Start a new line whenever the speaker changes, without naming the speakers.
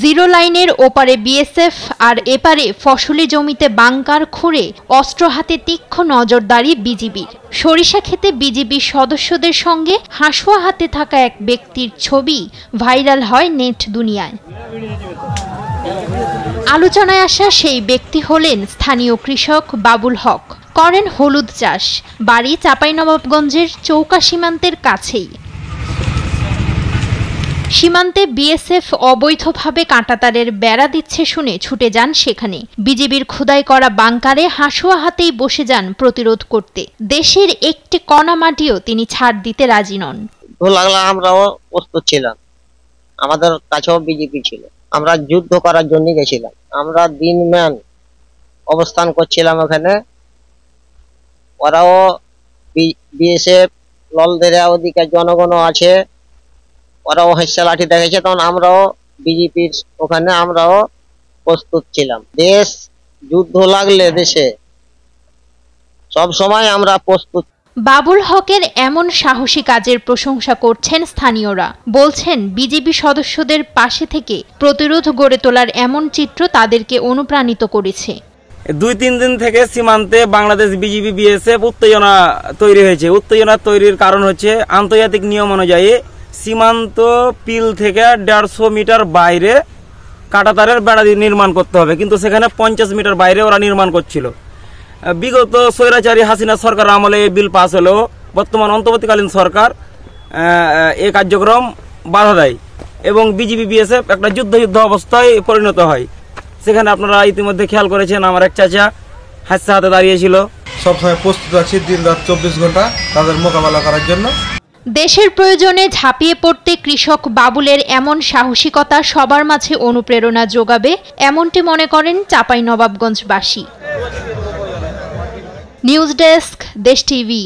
Zero লাইনের ওপারে BSF আর এপারে ফসলি জমিতে বাংকার খুঁড়ে অস্ত্র হাতে তীক্ষ্ণ নজরদারি বিজিবির। সরিষা ক্ষেতে বিজিবি সদস্যদের সঙ্গে হাঁসুয়া হাতে থাকা এক ব্যক্তির ছবি ভাইরাল হয় নেট দুনিয়ায়। আলোচনায় আসা সেই ব্যক্তি হলেন স্থানীয় কৃষক বাবুল হক। করেন হলুদ চাষ, বাড়ি চাঁপাইনবাবগঞ্জের চৌকা সীমান্তের কাছেই। সীমান্তে বিএসএফ অবৈধভাবে কাঁটাতারের বেড়া দিচ্ছে শুনে ছুটে যান সেখানে। বিজিবির খোদাই করা বাংকারে হাঁসুয়া হাতেই বসে যান প্রতিরোধ করতে। দেশের একটি কণা মাটিও তিনি ছাড় দিতে রাজি নন।
আমরাও প্রস্তুত ছিলাম, আমাদের কাছেও বিজেপি ছিল, আমরা যুদ্ধ করার জন্য গেছিলাম। আমরা দিনম্যান অবস্থান করছিলাম ওখানে। ওরাও বিএসএফ ললদেরা ওদিকে জনগণ আছে, ওরাও হেসে লাঠি দেখেছে, তখন আমরাও বিজেপির ওখানে আমরাও প্রস্তুত ছিলাম। দেশ যুদ্ধ লাগলে দেশে সব সময় আমরা প্রস্তুত।
বাবুল হকের এমন সাহসী কাজের প্রশংসা করছেন স্থানীয়রা। বলছেন বিজেপি সদস্যদের পাশে থেকে প্রতিরোধ গড়ে তোলার এমন চিত্র তাদেরকে অনুপ্রাণিত করেছে।
2-3 দিন থেকে সীমান্তে বাংলাদেশ বিজিবি বিএসএফ উত্তেজনা তৈরি হয়েছে। উত্তেজনা তৈরির কারণ হচ্ছে আন্তর্জাতিক নিয়ম অনুযায়ী সীমান্ত পিল থেকে 150 মিটার বাইরে কাঁটাতারের বেড়া নির্মাণ করতে হবে, কিন্তু সেখানে 50 মিটার বাইরে ওরা নির্মাণ করছিল। বিগত স্বৈরাচারী হাসিনা সরকার আমলে এই বিল পাস হলেও বর্তমান অন্তর্বর্তীকালীন সরকার এই কার্যক্রম বাধা দেয় এবং বিজিবি বিএসএফ একটা যুদ্ধ অবস্থায় পরিণত হয়। সেখানে আপনারা ইতিমধ্যে খেয়াল করেছেন, আমার এক চাচা হাসা হাতে দাঁড়িয়েছিল।
সবসময় প্রস্তুত আছি দিন রাত 24 ঘন্টা তাদের মোকাবেলা করার জন্য।
দেশের প্রয়োজনে ঝাঁপিয়ে পড়তে কৃষক বাবুলের এমন সাহসিকতা সবার মাঝে অনুপ্রেরণা যোগাবে, এমনটি মনে করেন চাঁপাইনবাবগঞ্জবাসী। নিউজ ডেস্ক, দেশ টিভি।